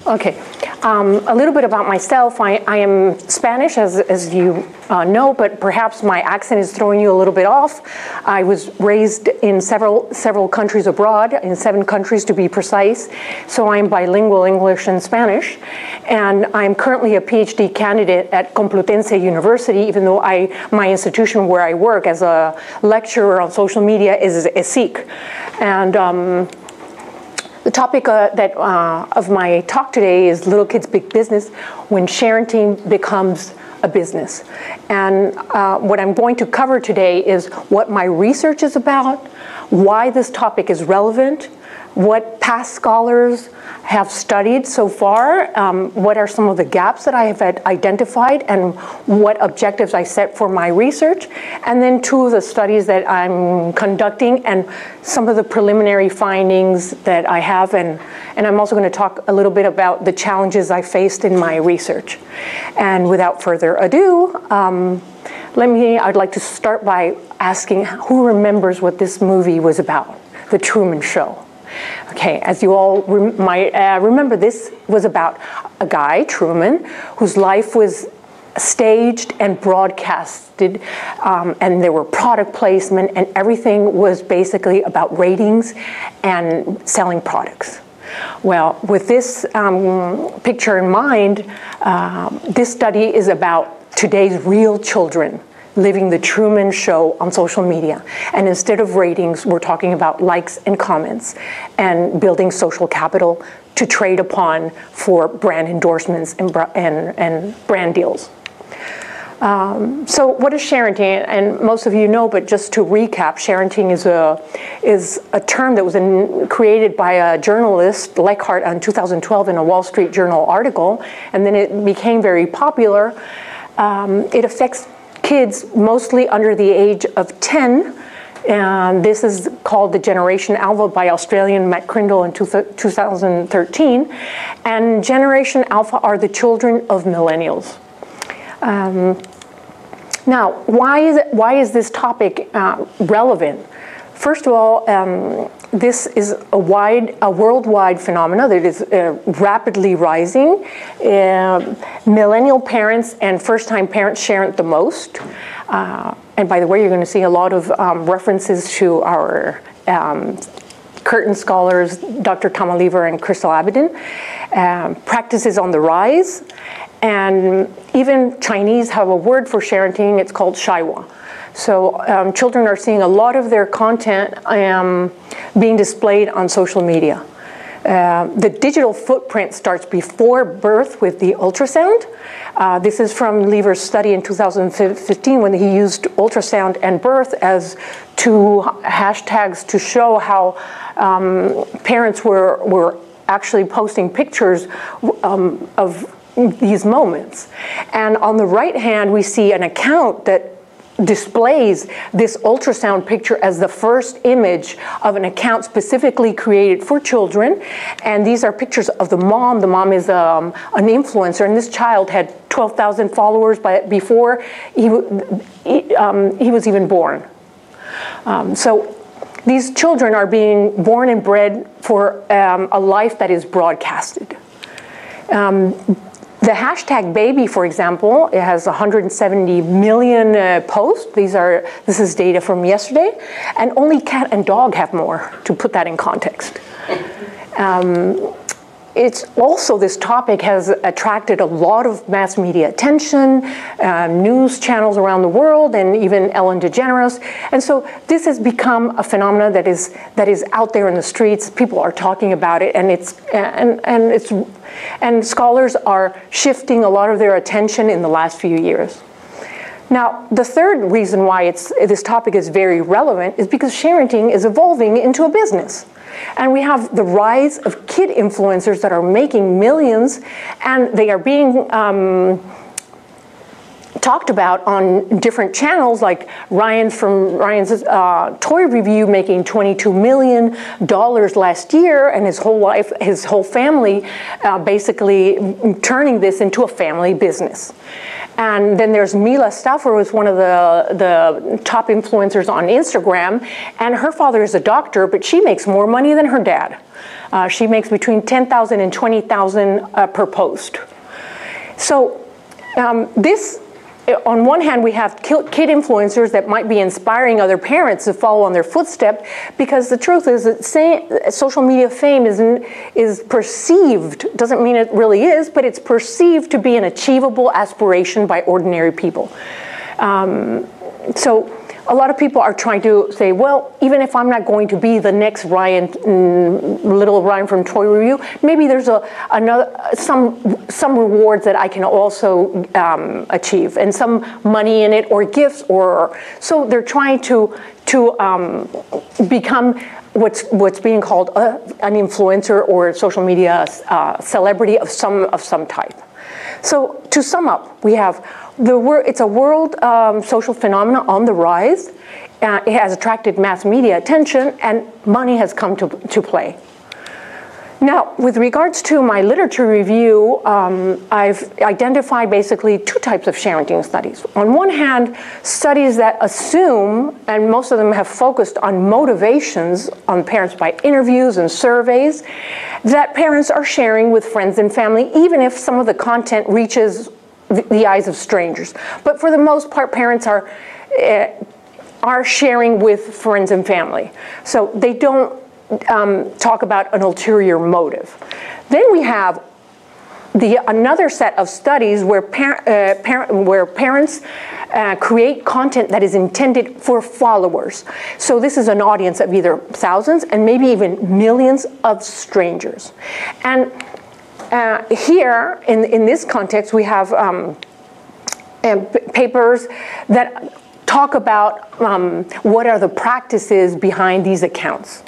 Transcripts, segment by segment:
Okay, a little bit about myself. I am Spanish, as you know, but perhaps my accent is throwing you a little bit off. I was raised in several countries abroad, in 7 countries to be precise. So I'm bilingual English and Spanish. And I'm currently a PhD candidate at Complutense University, even though my institution where I work as a lecturer on social media is ACAT. And the topic of my talk today is Little Kids, Big Business, when parenting becomes a business. And what I'm going to cover today is what my research is about, why this topic is relevant, what past scholars have studied so far, what are some of the gaps that I have identified, and what objectives I set for my research, and then 2 of the studies that I'm conducting and some of the preliminary findings that I have, and I'm also going to talk a little bit about the challenges I faced in my research. And without further ado, I'd like to start by asking who remembers what this movie was about, The Truman Show. Okay, as you all might remember, this was about a guy, Truman, whose life was staged and broadcasted, and there were product placement, and everything was basically about ratings and selling products. Well, with this picture in mind, this study is about today's real children living the Truman Show on social media. And instead of ratings, we're talking about likes and comments and building social capital to trade upon for brand endorsements and brand deals. So what is sharenting? And most of you know, but just to recap, sharenting is a term that was created by a journalist, Leichhardt, in 2012 in a Wall Street Journal article, and then it became very popular. It affects kids mostly under the age of 10, and this is called the Generation Alpha by Australian Matt Crindle in 2013. And Generation Alpha are the children of millennials. Now, why is this topic relevant? First of all, this is a worldwide phenomenon that is rapidly rising. Millennial parents and first-time parents share it the most. And by the way, you're going to see a lot of references to our Curtin scholars, Dr. Tom Oliver and Crystal Abedin. Practice is on the rise. And even Chinese have a word for sharenting. It's called shaiwa. So children are seeing a lot of their content being displayed on social media. The digital footprint starts before birth with the ultrasound. This is from Lever's study in 2015 when he used ultrasound and birth as 2 hashtags to show how parents were actually posting pictures of these moments. And on the right hand, we see an account that displays this ultrasound picture as the first image of an account specifically created for children. And these are pictures of the mom. The mom is an influencer, and this child had 12,000 followers before he was even born. So these children are being born and bred for a life that is broadcasted. The hashtag baby, for example, it has 170 million posts. This is data from yesterday, and only cat and dog have more, to put that in context. It's also, this topic has attracted a lot of mass media attention, news channels around the world, and even Ellen DeGeneres. And so this has become a phenomenon that is out there in the streets. People are talking about it, and scholars are shifting a lot of their attention in the last few years. Now, the third reason why this topic is very relevant is because sharenting is evolving into a business. And we have the rise of kid influencers that are making millions, and they are being talked about on different channels, like Ryan's toy review making $22 million last year, and his whole family basically turning this into a family business. And then there's Mila Stauffer, who's one of the top influencers on Instagram, and her father is a doctor, but she makes more money than her dad. She makes between $10,000 and $20,000 per post. So this, on one hand, we have kid influencers that might be inspiring other parents to follow on their footsteps, because the truth is that social media fame is perceived, doesn't mean it really is, but it's perceived to be an achievable aspiration by ordinary people. So a lot of people are trying to say, well, even if I'm not going to be the next Ryan, little Ryan from Toy Review, maybe there's some rewards that I can also achieve, and some money in it, or gifts, or so they're trying to become what's being called an influencer or social media celebrity of some type. So to sum up, we have it's a world social phenomenon on the rise. It has attracted mass media attention, and money has come to play. Now, with regards to my literature review, I've identified basically two types of parenting studies. On one hand, studies that assume, and most of them have focused on motivations on parents by interviews and surveys, that parents are sharing with friends and family, even if some of the content reaches the eyes of strangers. But for the most part, parents are sharing with friends and family. So they don't talk about an ulterior motive. Then we have another set of studies where parents create content that is intended for followers. So this is an audience of either thousands and maybe even millions of strangers. And here, in this context, we have papers that talk about what are the practices behind these accounts.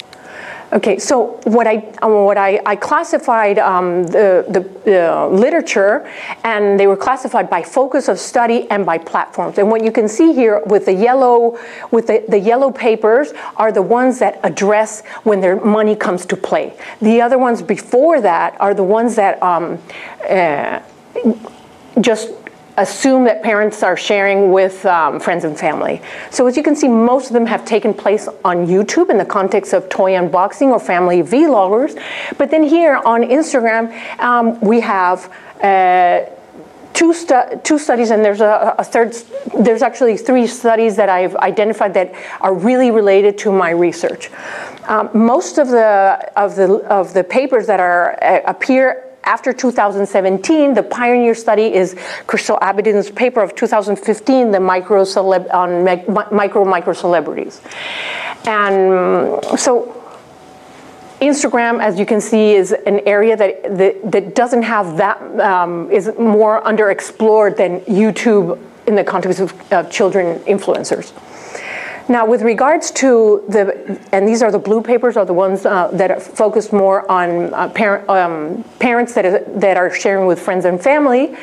Okay, so what I classified the literature, and they were classified by focus of study and by platforms. And what you can see here with the yellow papers are the ones that address when their money comes to play. The other ones before that are the ones that just assume that parents are sharing with friends and family. So as you can see, most of them have taken place on YouTube in the context of toy unboxing or family vloggers. But then here on Instagram, we have two studies, and there's a third. There's actually 3 studies that I've identified that are really related to my research. Most of the papers that appear after 2017, the pioneer study is Crystal Abedin's paper of 2015, the micro celebrities. And so Instagram, as you can see, is an area that doesn't have that, is more underexplored than YouTube in the context of children influencers. Now, with regards to and these are the blue papers, are the ones that are focused more on parents that are sharing with friends and family.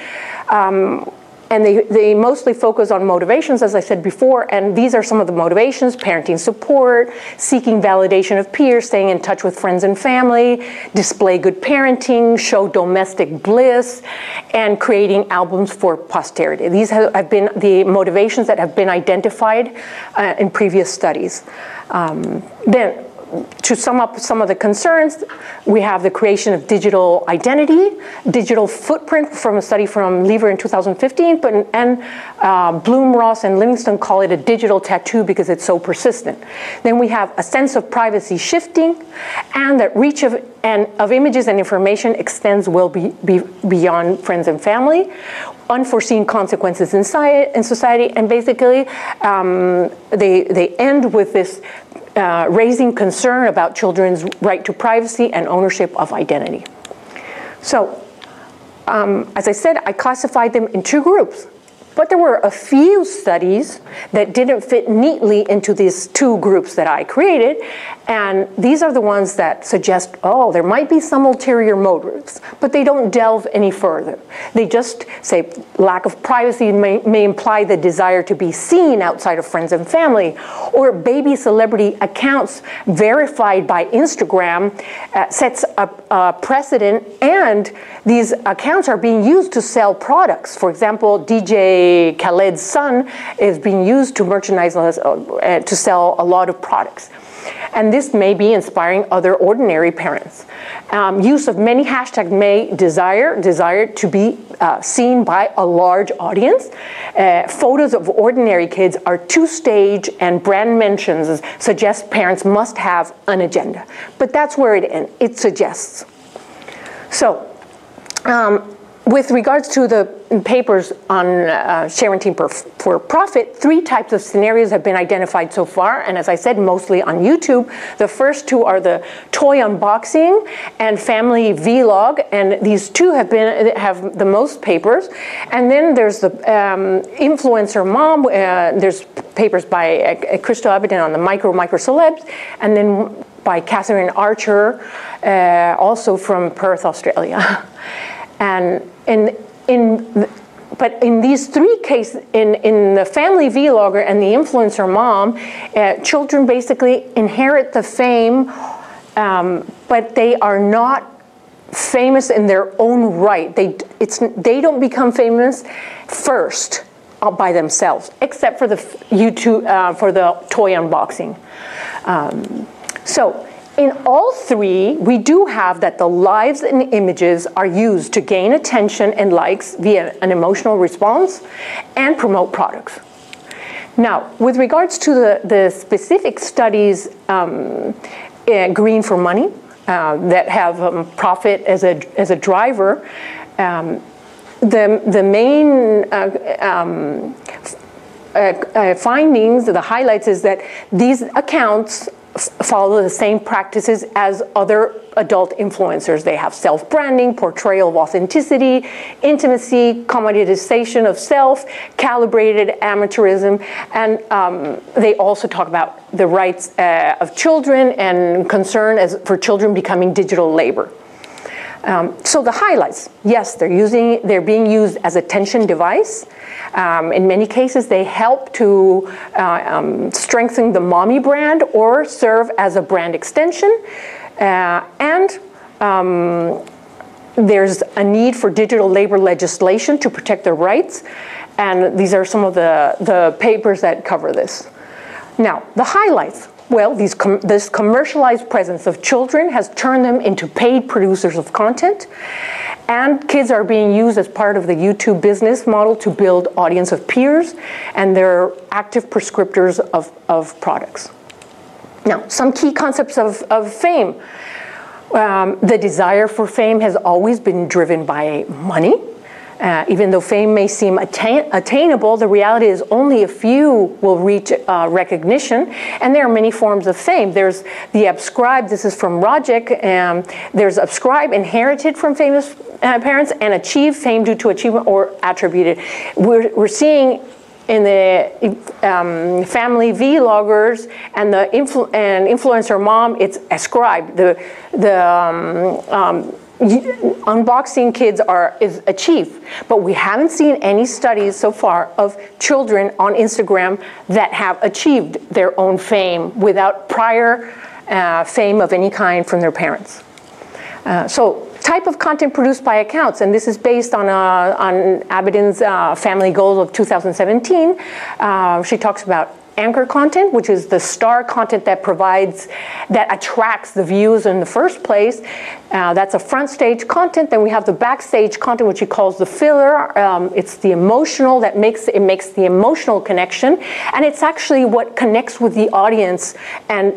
And they mostly focus on motivations, as I said before, and these are some of the motivations: parenting support, seeking validation of peers, staying in touch with friends and family, display good parenting, show domestic bliss, and creating albums for posterity. These have been the motivations that have been identified in previous studies. Then, to sum up some of the concerns, we have the creation of digital identity, digital footprint from a study from Lever in 2015, and Bloom, Ross, and Livingston call it a digital tattoo because it's so persistent. Then we have a sense of privacy shifting, and that reach of images and information extends well beyond friends and family, unforeseen consequences in society, and basically they end with this raising concern about children's right to privacy and ownership of identity. So, as I said, I classified them in 2 groups. But there were a few studies that didn't fit neatly into these 2 groups that I created, and these are the ones that suggest, oh, there might be some ulterior motives, but they don't delve any further. They just say lack of privacy may imply the desire to be seen outside of friends and family, or baby celebrity accounts verified by Instagram sets a precedent, and these accounts are being used to sell products. For example, DJ Khaled's son is being used to merchandise, to sell a lot of products. And this may be inspiring other ordinary parents. Use of many hashtags may desire to be seen by a large audience. Photos of ordinary kids are two-stage, and brand mentions suggest parents must have an agenda. But that's where it ends. It suggests. So, with regards to the papers on parenting for profit, 3 types of scenarios have been identified so far, and as I said, mostly on YouTube. The first 2 are the toy unboxing and family vlog, and these 2 have the most papers. And then there's the influencer mom. There's papers by Crystal Abadan on the micro celebs, and then by Catherine Archer, also from Perth, Australia. And but in these 3 cases, in the family vlogger and the influencer mom, children basically inherit the fame, but they are not famous in their own right. They don't become famous first by themselves, except for the YouTube for the toy unboxing. So. In all 3, we do have that the lives and images are used to gain attention and likes via an emotional response and promote products. Now, with regards to the specific studies, Green for Money, that have profit as a driver, the main findings, the highlights, is that these accounts follow the same practices as other adult influencers. They have self-branding, portrayal of authenticity, intimacy, commoditization of self, calibrated amateurism, and they also talk about the rights of children and concern for children becoming digital labor. So the highlights, yes, they're being used as attention device. In many cases, they help to strengthen the mommy brand or serve as a brand extension. And there's a need for digital labor legislation to protect their rights. And these are some of the papers that cover this. Now, the highlights. Well, this commercialized presence of children has turned them into paid producers of content, and kids are being used as part of the YouTube business model to build audience of peers, and they're active prescriptors of products. Now, some key concepts of fame. The desire for fame has always been driven by money. Even though fame may seem attainable, the reality is only a few will reach recognition, and there are many forms of fame. There's the ascribed, this is from Rajek, there's ascribed, inherited from famous parents, and achieved, fame due to achievement or attributed. We're seeing in the family vloggers and the influencer mom, it's ascribed. Unboxing kids is achieved, but we haven't seen any studies so far of children on Instagram that have achieved their own fame without prior fame of any kind from their parents. So type of content produced by accounts, and this is based on Abadan's family goals of 2017. She talks about anchor content, which is the star content that attracts the views in the first place. That's a front stage content. Then we have the backstage content, which he calls the filler. It's the emotional that makes the emotional connection, and it's actually what connects with the audience and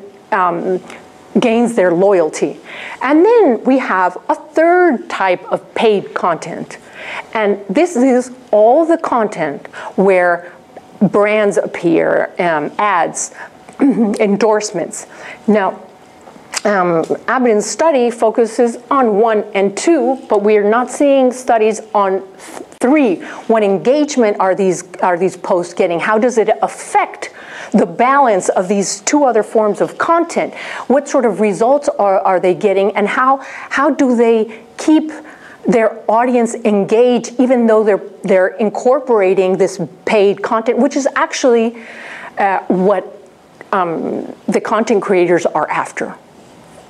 gains their loyalty. And then we have a third type of paid content, and this is all the content where brands appear, ads, endorsements. Now, Abadan's study focuses on 1 and 2, but we are not seeing studies on 3. What engagement are these posts getting? How does it affect the balance of these 2 other forms of content? What sort of results are they getting, and how do they keep their audience engaged, even though they're incorporating this paid content, which is actually what the content creators are after.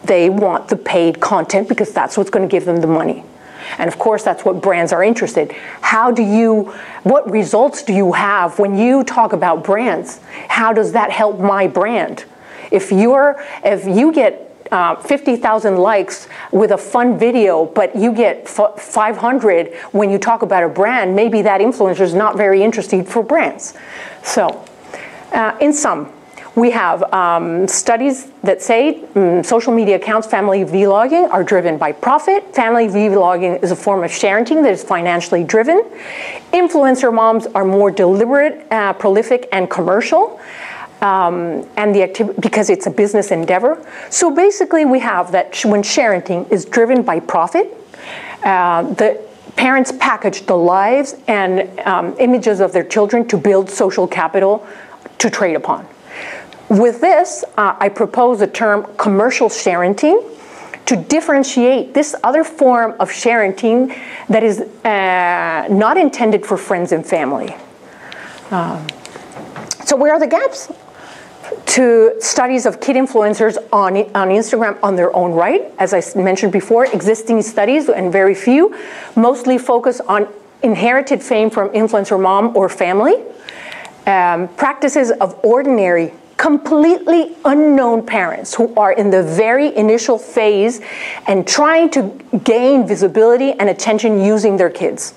They want the paid content because that's what's going to give them the money. And of course, that's what brands are interested. What results do you have when you talk about brands? How does that help my brand? If you get 50,000 likes with a fun video, but you get 500 when you talk about a brand, maybe that influencer is not very interested for brands. So, in sum, we have studies that say social media accounts, family vlogging, are driven by profit. Family vlogging is a form of sharing that is financially driven. Influencer moms are more deliberate, prolific, and commercial. And the activity, because it's a business endeavor. So basically we have that when sharing is driven by profit, the parents package the lives and images of their children to build social capital to trade upon. With this, I propose the term commercial sharing to differentiate this other form of sharing that is not intended for friends and family. So where are the gaps? To studies of kid influencers on Instagram on their own right. As I mentioned before, existing studies, and very few, mostly focus on inherited fame from influencer mom or family. Practices of ordinary, completely unknown parents who are in the very initial phase and trying to gain visibility and attention using their kids.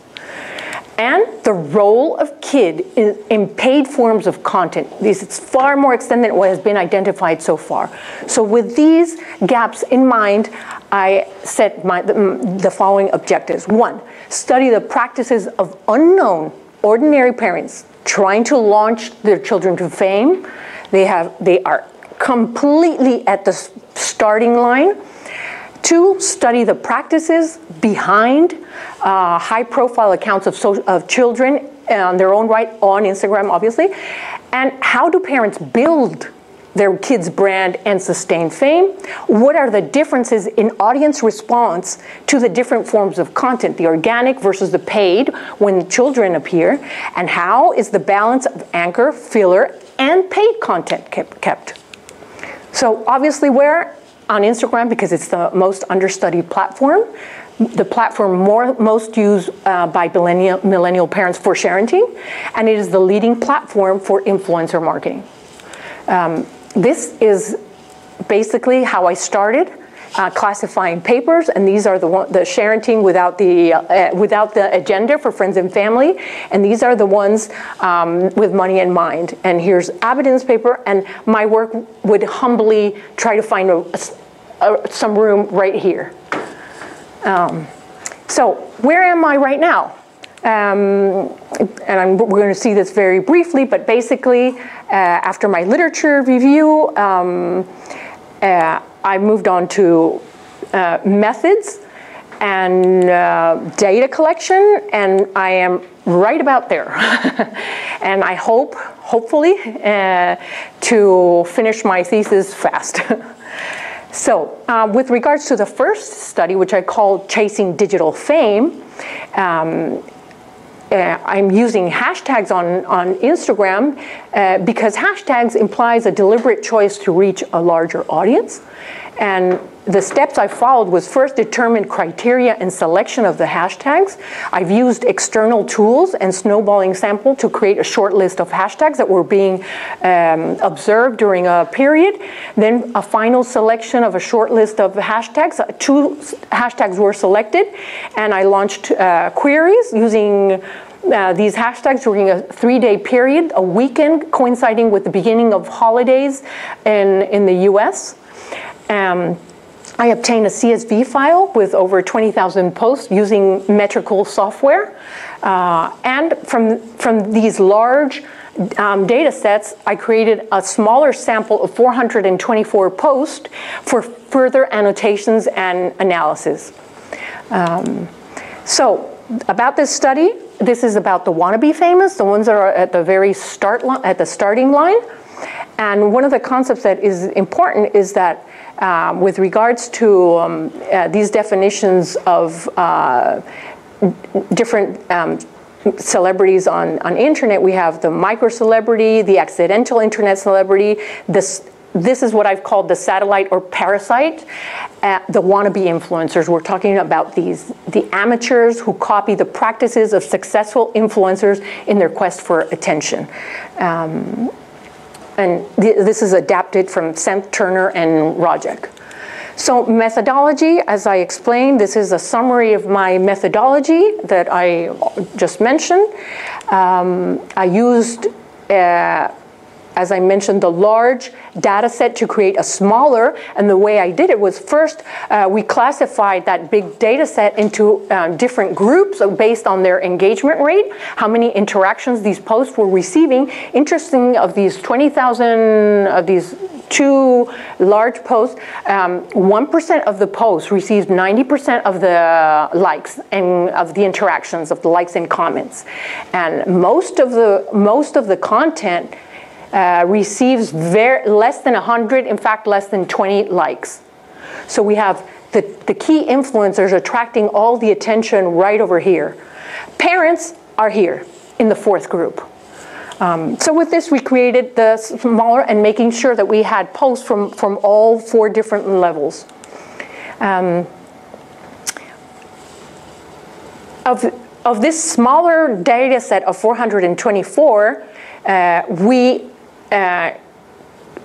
And the role of kid in paid forms of content. It's far more extended than what has been identified so far. So with these gaps in mind, I set the following objectives. 1, study the practices of unknown, ordinary parents trying to launch their children to fame. They are completely at the starting line. 2, study the practices behind high-profile accounts of children on their own right on Instagram, obviously. And how do parents build their kids' brand and sustain fame? What are the differences in audience response to the different forms of content, the organic versus the paid when children appear? And how is the balance of anchor, filler, and paid content kept? So obviously where? On Instagram, because it's the most understudied platform, the platform most used by millennial parents for sharing, and it is the leading platform for influencer marketing. This is basically how I started classifying papers, and these are the sharing without the agenda for friends and family, and these are the ones with money in mind. And here's evidence paper, and my work would humbly try to find some room right here. So where am I right now? And we're going to see this very briefly, but basically after my literature review, I moved on to methods and data collection, and I am right about there. And I hopefully, to finish my thesis fast. So with regards to the first study, which I called Chasing Digital Fame, I'm using hashtags on Instagram because hashtags implies a deliberate choice to reach a larger audience. And the steps I followed was first determine criteria and selection of the hashtags. I've used external tools and snowballing sample to create a short list of hashtags that were being observed during a period. Then a final selection of a short list of hashtags. 2 hashtags were selected, and I launched queries using these hashtags during a 3-day period, a weekend coinciding with the beginning of holidays in the US. I obtained a CSV file with over 20,000 posts using metrical software. And from these large data sets, I created a smaller sample of 424 posts for further annotations and analysis. So about this study, this is about the wannabe famous, the ones that are at the very starting line. And one of the concepts that is important is that with regards to these definitions of different celebrities on internet, we have the micro-celebrity, the accidental internet celebrity. This is what I've called the satellite or parasite, the wannabe influencers. We're talking about the amateurs who copy the practices of successful influencers in their quest for attention. this is adapted from Senth, Turner, and Rojek. So methodology, as I explained, this is a summary of my methodology that I just mentioned. I used, as I mentioned, the large data set to create a smaller, and the way I did it was first we classified that big data set into different groups based on their engagement rate, how many interactions these posts were receiving. Interesting, of these 20,000, of these 2 large posts, 1% of the posts received 90% of the likes and of the interactions, of the likes and comments. And most of the content receives less than 100, in fact, less than 20 likes. So we have the key influencers attracting all the attention right over here. Parents are here in the 4th group. So with this, we created the smaller and making sure that we had posts from all 4 different levels. Of this smaller data set of 424, we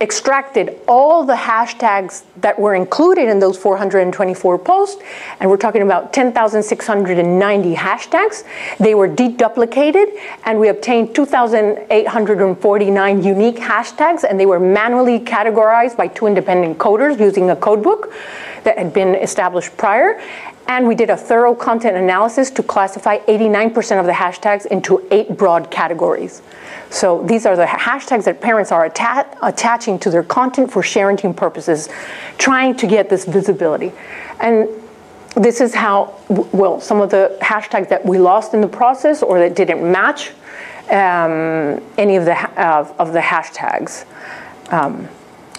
extracted all the hashtags that were included in those 424 posts, and we're talking about 10,690 hashtags. They were deduplicated, and we obtained 2,849 unique hashtags, and they were manually categorized by 2 independent coders using a codebook that had been established prior. And we did a thorough content analysis to classify 89% of the hashtags into 8 broad categories. So these are the hashtags that parents are attaching to their content for sharing purposes, trying to get this visibility. And this is how, well, some of the hashtags that we lost in the process or that didn't match any of the hashtags.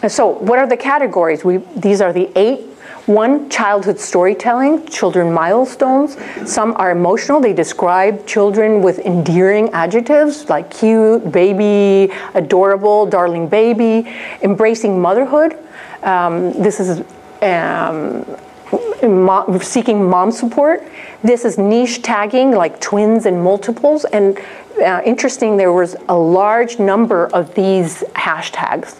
So what are the categories? These are the 8. 1, childhood storytelling, children milestones. Some are emotional. They describe children with endearing adjectives like cute, baby, adorable, darling baby. Embracing motherhood. This is seeking mom support. This is niche tagging like twins and multiples. And interesting, there was a large number of these hashtags.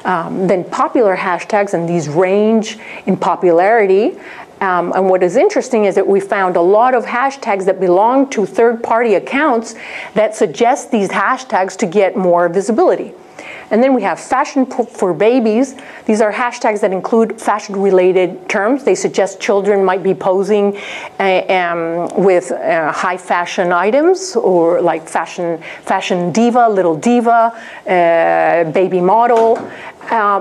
Then popular hashtags, and these range in popularity. And what is interesting is that we found a lot of hashtags that belong to third-party accounts that suggest these hashtags to get more visibility. And then we have fashion for babies. These are hashtags that include fashion-related terms. They suggest children might be posing with high fashion items, or like fashion diva, little diva, baby model.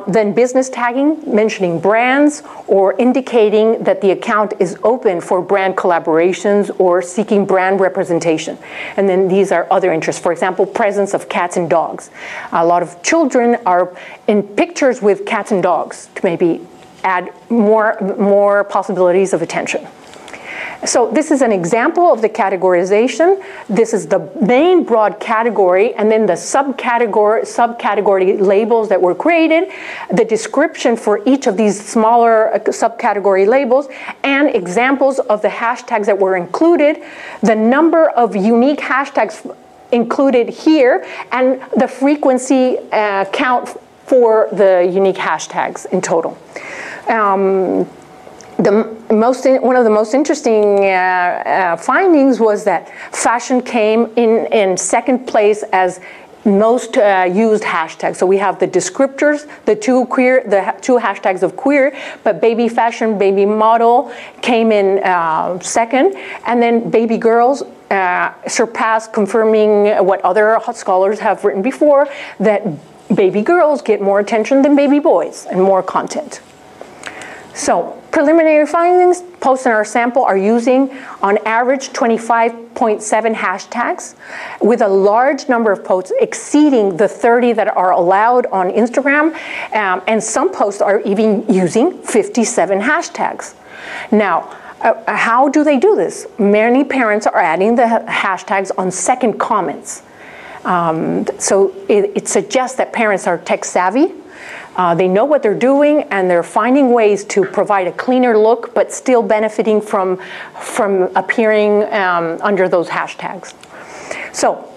Then business tagging, mentioning brands or indicating that the account is open for brand collaborations or seeking brand representation. And then these are other interests. For example, presence of cats and dogs. A lot of children are in pictures with cats and dogs to maybe add more possibilities of attention. So this is an example of the categorization. This is the main broad category, and then the subcategory labels that were created, the description for each of these smaller subcategory labels, and examples of the hashtags that were included, the number of unique hashtags included here, and the frequency count for the unique hashtags in total. One of the most interesting findings was that fashion came in 2nd place as most used hashtags. So we have the descriptors, the two hashtags of queer, but baby fashion, baby model came in 2nd, and then baby girls surpassed, confirming what other scholars have written before, that baby girls get more attention than baby boys and more content. So preliminary findings, posts in our sample are using on average 25.7 hashtags, with a large number of posts exceeding the 30 that are allowed on Instagram, and some posts are even using 57 hashtags. Now, how do they do this? Many parents are adding the hashtags on second comments. So it suggests that parents are tech savvy. They know what they're doing, and they're finding ways to provide a cleaner look, but still benefiting from appearing under those hashtags. So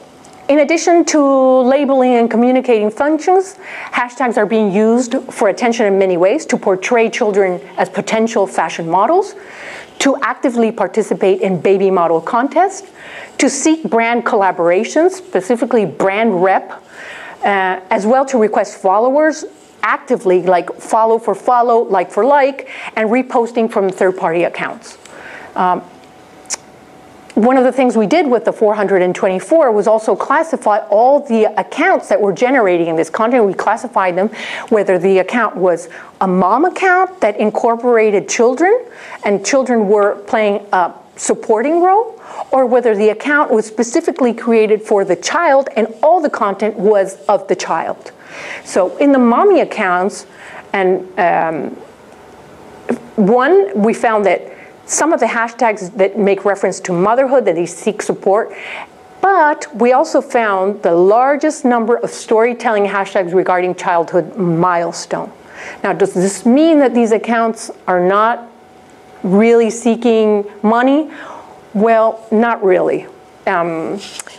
In addition to labeling and communicating functions, hashtags are being used for attention in many ways: to portray children as potential fashion models, to actively participate in baby model contests, to seek brand collaborations, specifically brand rep, as well to request followers actively, like follow for follow, like for like, and reposting from third-party accounts. One of the things we did with the 424 was also classify all the accounts that were generating this content. We classified them, whether the account was a mom account that incorporated children, and children were playing a supporting role, or whether the account was specifically created for the child and all the content was of the child. So in the mommy accounts, and we found that some of the hashtags that make reference to motherhood, that they seek support, but we also found the largest number of storytelling hashtags regarding childhood milestone. Now, does this mean that these accounts are not really seeking money? Well, not really.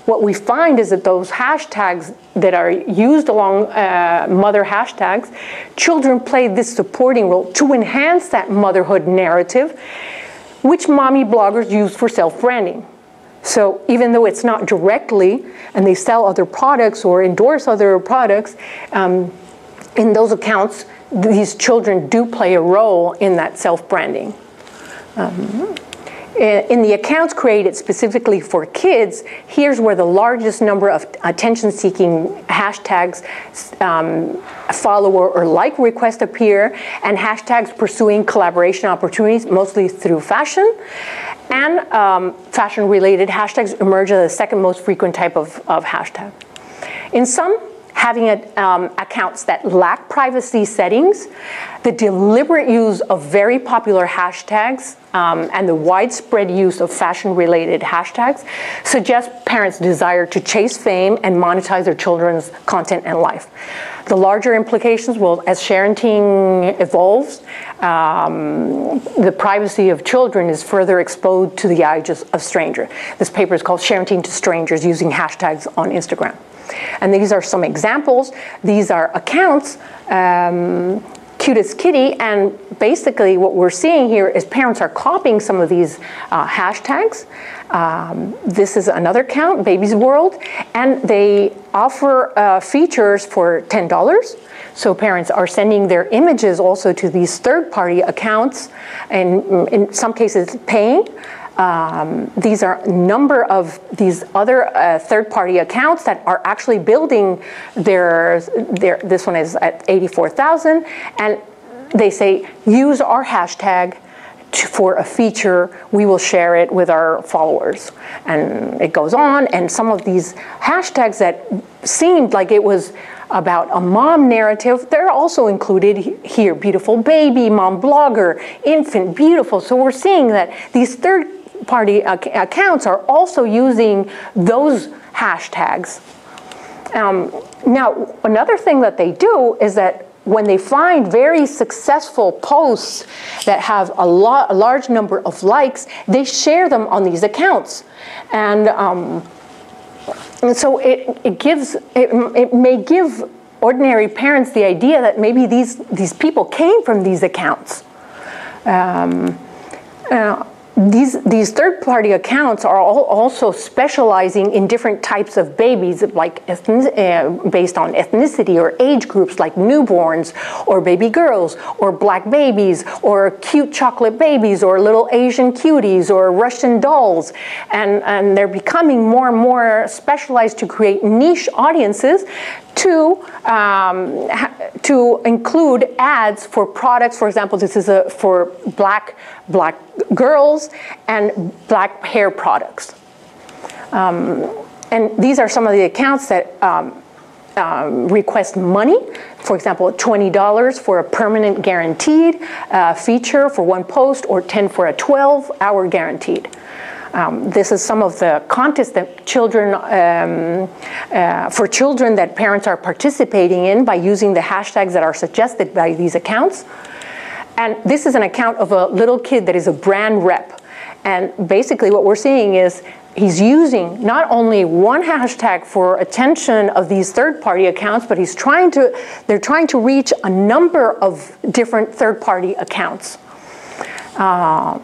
What we find is that those hashtags that are used along mother hashtags, children play this supporting role to enhance that motherhood narrative, which mommy bloggers use for self-branding. So even though it's not directly, and they sell other products or endorse other products, in those accounts, these children do play a role in that self-branding. In the accounts created specifically for kids, here's where the largest number of attention-seeking hashtags, follower or like requests appear, and hashtags pursuing collaboration opportunities, mostly through fashion. And fashion-related hashtags emerge as the second most frequent type of hashtag. In some, having accounts that lack privacy settings, the deliberate use of very popular hashtags, and the widespread use of fashion-related hashtags suggest parents' desire to chase fame and monetize their children's content and life. The larger implications, well, as parenting evolves, the privacy of children is further exposed to the eyes of strangers. This paper is called Parenting to Strangers Using Hashtags on Instagram. And these are some examples. These are accounts, Cutest Kitty, and basically what we're seeing here is parents are copying some of these hashtags. This is another account, Baby's World, and they offer features for $10. So parents are sending their images also to these third-party accounts, and in some cases paying. These are a number of these other third-party accounts that are actually building this one is at 84,000, and they say, use our hashtag for a feature, we will share it with our followers. And it goes on, and some of these hashtags that seemed like it was about a mom narrative, they're also included here. Beautiful baby, mom blogger, infant, beautiful. So we're seeing that these third-party accounts are also using those hashtags. Now, another thing that they do is that when they find very successful posts that have a large number of likes, they share them on these accounts. And so it may give ordinary parents the idea that maybe these people came from these accounts. These third-party accounts are also specializing in different types of babies, like based on ethnicity or age groups, like newborns or baby girls or black babies or cute chocolate babies or little Asian cuties or Russian dolls. And they're becoming more and more specialized to create niche audiences to include ads for products. For example, this is for black girls and black hair products. And these are some of the accounts that request money. For example, $20 for a permanent guaranteed feature for one post, or $10 for a 12-hour guaranteed. This is some of the contests that for children that parents are participating in by using the hashtags that are suggested by these accounts. And this is an account of a little kid that is a brand rep. And basically what we're seeing is he's using not only one hashtag for attention of these third-party accounts, but they're trying to reach a number of different third-party accounts. And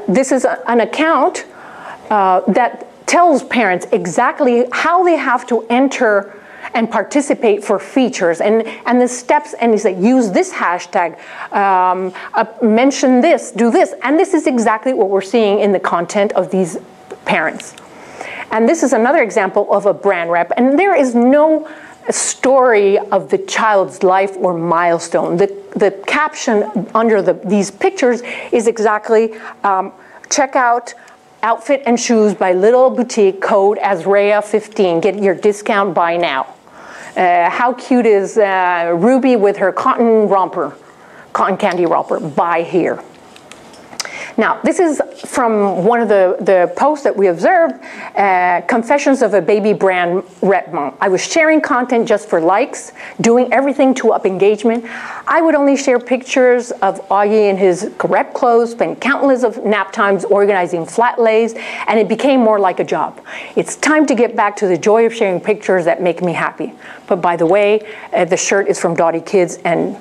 this is an account that tells parents exactly how they have to enter and participate for features and the steps, and he's like, use this hashtag, mention this, do this, and this is exactly what we're seeing in the content of these parents. And this is another example of a brand rep, and there is no story of the child's life or milestone. The caption under these pictures is exactly, check out outfit and shoes by Little Boutique, code ASREA15, get your discount, buy now. How cute is Ruby with her cotton candy romper, buy here. Now, this is from one of the posts that we observed, Confessions of a Baby Brand Rep Mom. I was sharing content just for likes, doing everything to up engagement. I would only share pictures of Augie in his rep clothes, spend countless of nap times organizing flat lays, and it became more like a job. It's time to get back to the joy of sharing pictures that make me happy. But by the way, the shirt is from Dottie Kids, and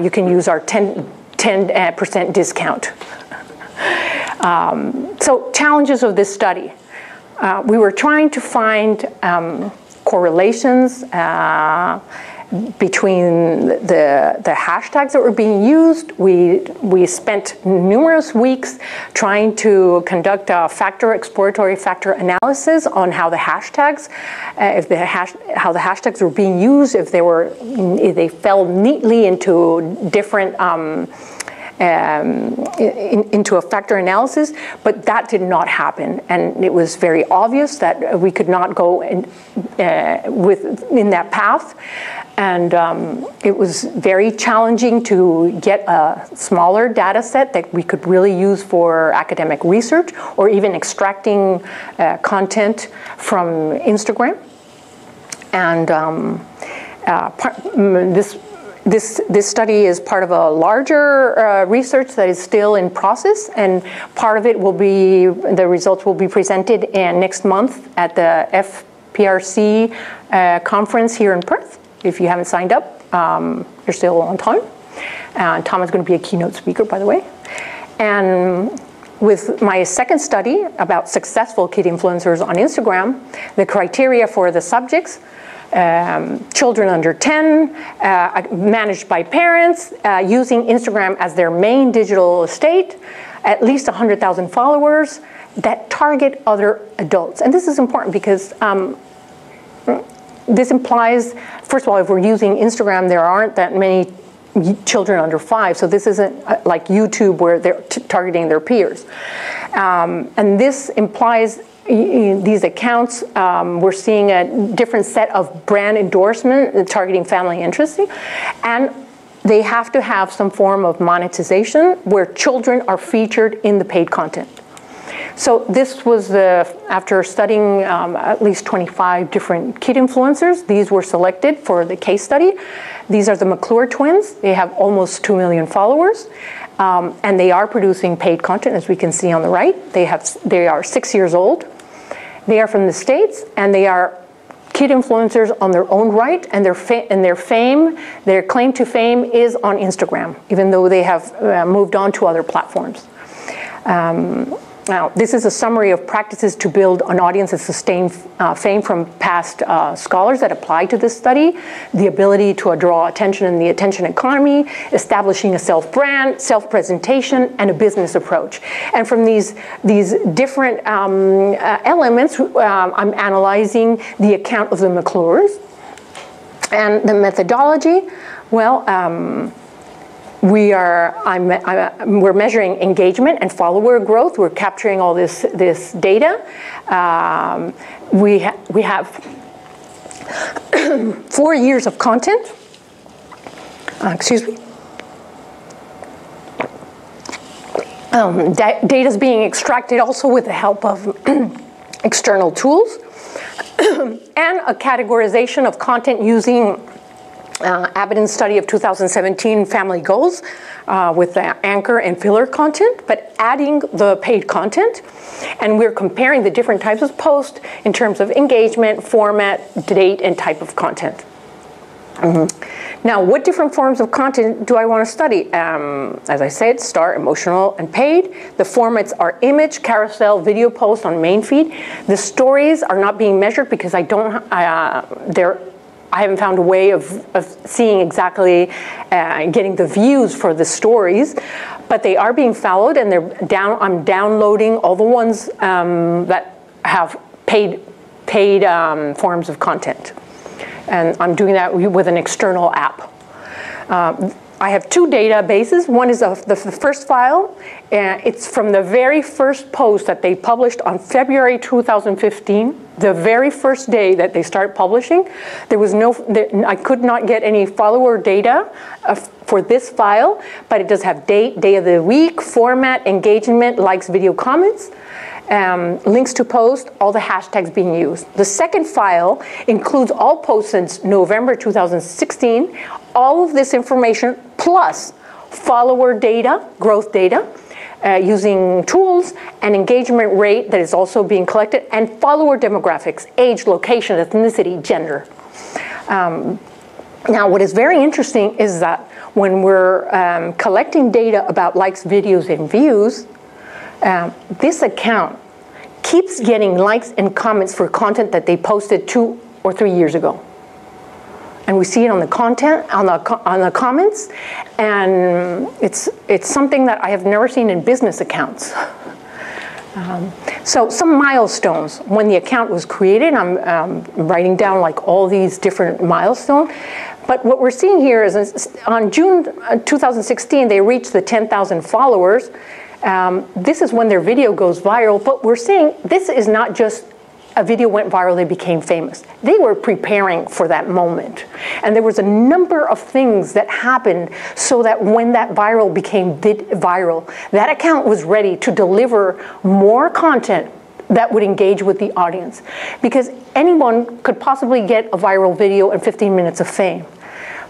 you can use our 10% discount. So challenges of this study. We were trying to find correlations between the hashtags that were being used. We spent numerous weeks trying to conduct a exploratory factor analysis on how the hashtags, how the hashtags were being used, if they fell neatly into different into a factor analysis, but that did not happen, and it was very obvious that we could not go in that path, and it was very challenging to get a smaller data set that we could really use for academic research or even extracting content from Instagram, and This study is part of a larger research that is still in process, and part of it will be, the results will be presented next month at the FPRC conference here in Perth. If you haven't signed up, you're still on time. Tom is going to be a keynote speaker, by the way. And with my second study about successful kid influencers on Instagram, the criteria for the subjects, children under 10, managed by parents, using Instagram as their main digital estate, at least 100,000 followers that target other adults. And this is important because this implies, first of all, if we're using Instagram, there aren't that many children under 5, so this isn't like YouTube where they're targeting their peers. And this implies these accounts, we're seeing a different set of brand endorsement targeting family interests, and they have to have some form of monetization where children are featured in the paid content. So this was after studying at least 25 different kid influencers, these were selected for the case study. These are the McClure twins. They have almost 2 million followers. And they are producing paid content, as we can see on the right. They are 6 years old. They are from the States, and they are kid influencers on their own right, and their claim to fame is on Instagram, even though they have moved on to other platforms. Now, this is a summary of practices to build an audience and sustain fame from past scholars that apply to this study. The ability to draw attention in the attention economy, establishing a self-brand, self-presentation, and a business approach. And from these different elements, I'm analyzing the account of the McClures. And the methodology, well, we're measuring engagement and follower growth. We're capturing all this data. We have 4 years of content. Excuse me. Data is being extracted also with the help of external tools, and a categorization of content using Abbott study of 2017 family goals with the anchor and filler content, but adding the paid content. And we're comparing the different types of posts in terms of engagement, format, date, and type of content. Now, what different forms of content do I want to study? As I said, star, emotional, and paid. The formats are image, carousel, video post on main feed. The stories are not being measured because I haven't found a way of seeing exactly getting the views for the stories, but they are being followed, and I'm downloading all the ones that have paid forms of content. And I'm doing that with an external app. I have two databases. One is the first file. It's from the very first post that they published on February 2015, the very first day that they started publishing. I could not get any follower data for this file, but it does have date, day of the week, format, engagement, likes, video, comments. Links to post, all the hashtags being used. The second file includes all posts since November 2016, all of this information plus follower data, growth data, using tools, and engagement rate that is also being collected, and follower demographics, age, location, ethnicity, gender. Now, what is very interesting is that when we're collecting data about likes, videos, and views, this account keeps getting likes and comments for content that they posted 2 or 3 years ago. And we see it on the content, on the comments, and it's something that I have never seen in business accounts. So some milestones. When the account was created, I'm writing down like all these different milestones. But what we're seeing here is on June 2016, they reached the 10,000 followers. This is when their video goes viral, but we're seeing this is not just a video went viral, they became famous. They were preparing for that moment. And there was a number of things that happened so that when that viral became viral, that account was ready to deliver more content that would engage with the audience. Because anyone could possibly get a viral video and 15 minutes of fame.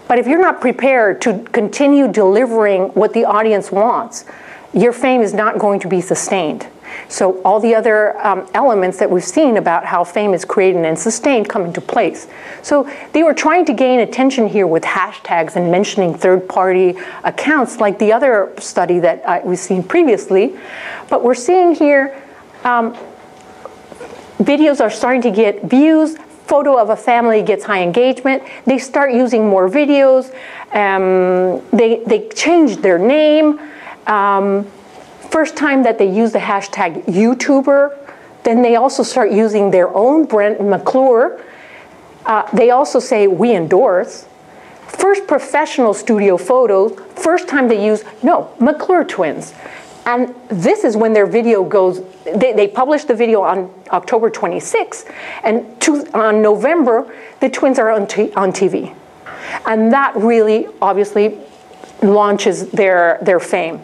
But if you're not prepared to continue delivering what the audience wants, your fame is not going to be sustained. So all the other elements that we've seen about how fame is created and sustained come into place. So they were trying to gain attention here with hashtags and mentioning third-party accounts like the other study that we've seen previously. But we're seeing here videos are starting to get views. Photo of a family gets high engagement. They start using more videos. They changed their name. First time that they use the hashtag YouTuber, then they also start using their own brand, McClure. They also say, we endorse. First professional studio photos, first time they use, no, McClure twins. And this is when their video goes, they published the video on October 26th, and on November, the twins are on TV. And that really, obviously, launches their fame.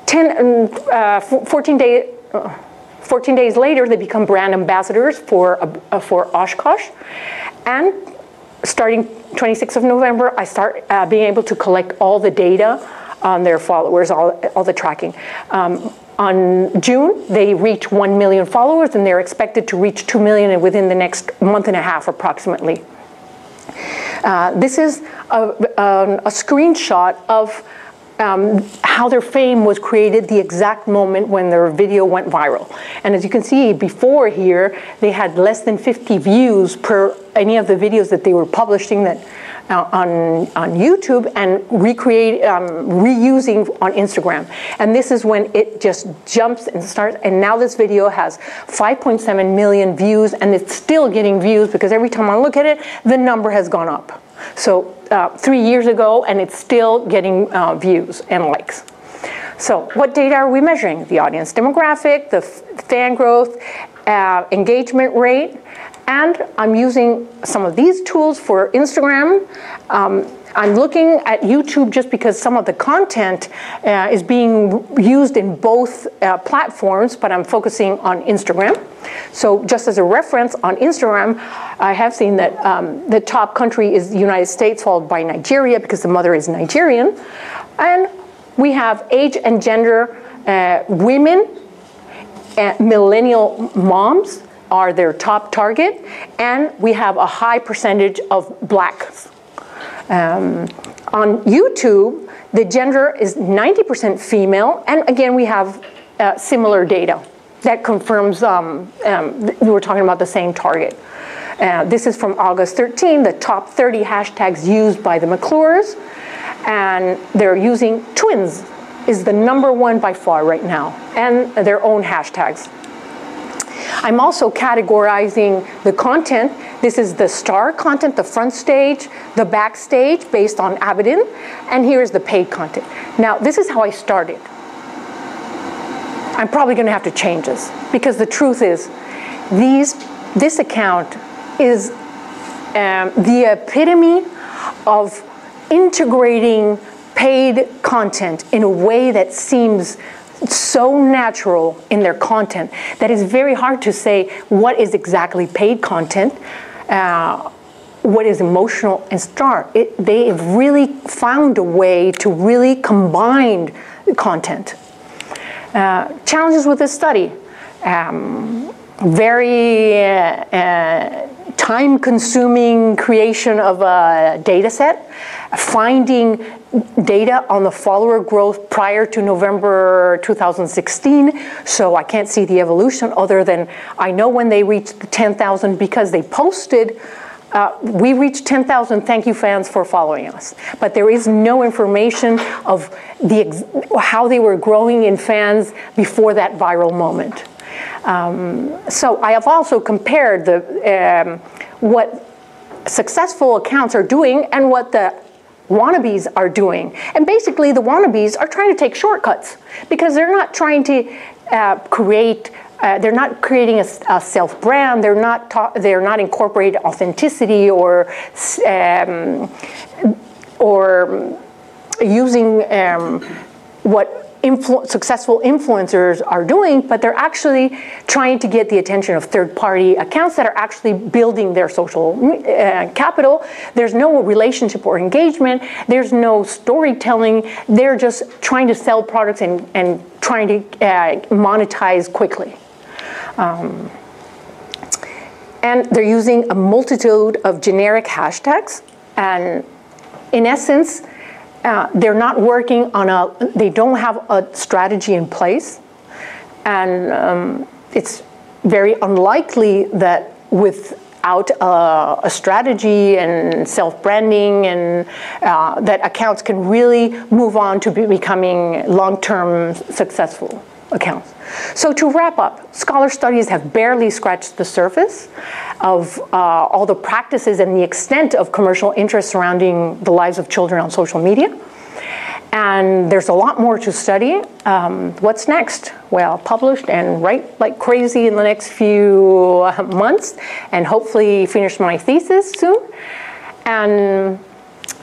14 days later, they become brand ambassadors for Oshkosh. And starting 26th of November, I start being able to collect all the data on their followers, all the tracking. On June, they reach 1 million followers, and they're expected to reach 2 million within the next month and a half, approximately. This is a screenshot of how their fame was created the exact moment when their video went viral. And as you can see before here, they had less than 50 views per any of the videos that they were publishing that on YouTube and reusing on Instagram. And this is when it just jumps and starts, and now this video has 5.7 million views, and it's still getting views because every time I look at it, the number has gone up. So 3 years ago, and it's still getting views and likes. So what data are we measuring? The audience demographic, the fan growth, engagement rate, and I'm using some of these tools for Instagram, I'm looking at YouTube just because some of the content is being used in both platforms, but I'm focusing on Instagram. So just as a reference, on Instagram, I have seen that the top country is the United States, followed by Nigeria, because the mother is Nigerian. And we have age and gender, women, millennial moms are their top target, and we have a high percentage of blacks. On YouTube, the gender is 90% female, and again, we have similar data that confirms we were talking about the same target. This is from August 13, the top 30 hashtags used by the McClures, and they're using twins is the #1 by far right now, and their own hashtags. I'm also categorizing the content. This is the star content, the front stage, the backstage, based on Aberdeen, and here's the paid content. Now, this is how I started. I'm probably going to have to change this, because the truth is, this account is the epitome of integrating paid content in a way that seems so natural in their content that it's very hard to say what is exactly paid content, what is emotional and star. They have really found a way to really combine content. Challenges with this study. Very time-consuming creation of a data set, finding data on the follower growth prior to November 2016, so I can't see the evolution other than I know when they reached the 10,000 because they posted, we reached 10,000, thank you fans for following us. But there is no information of how they were growing in fans before that viral moment. So I have also compared what successful accounts are doing and what the wannabes are doing. And basically the wannabes are trying to take shortcuts because they're not trying to they're not creating a self-brand, they're not incorporating authenticity or using what successful influencers are doing, but they're actually trying to get the attention of third-party accounts that are actually building their social capital. There's no relationship or engagement. There's no storytelling. They're just trying to sell products and trying to monetize quickly. And they're using a multitude of generic hashtags. And in essence, they're not working on they don't have a strategy in place. And it's very unlikely that without a strategy and self-branding and that accounts can really move on to becoming long-term successful accounts. So to wrap up, scholar studies have barely scratched the surface of all the practices and the extent of commercial interest surrounding the lives of children on social media. And there's a lot more to study. What's next? Well, published and write like crazy in the next few months, and hopefully finish my thesis soon. And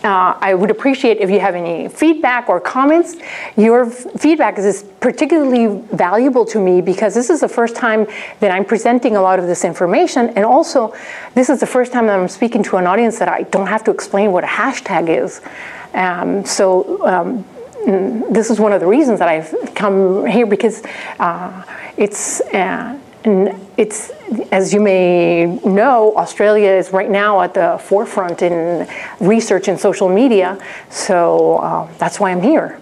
I would appreciate if you have any feedback or comments. Your feedback is particularly valuable to me because this is the first time that I'm presenting a lot of this information, and also this is the first time that I'm speaking to an audience that I don't have to explain what a hashtag is. This is one of the reasons that I've come here, because it's, as you may know, Australia is right now at the forefront in research in social media, so that's why I'm here.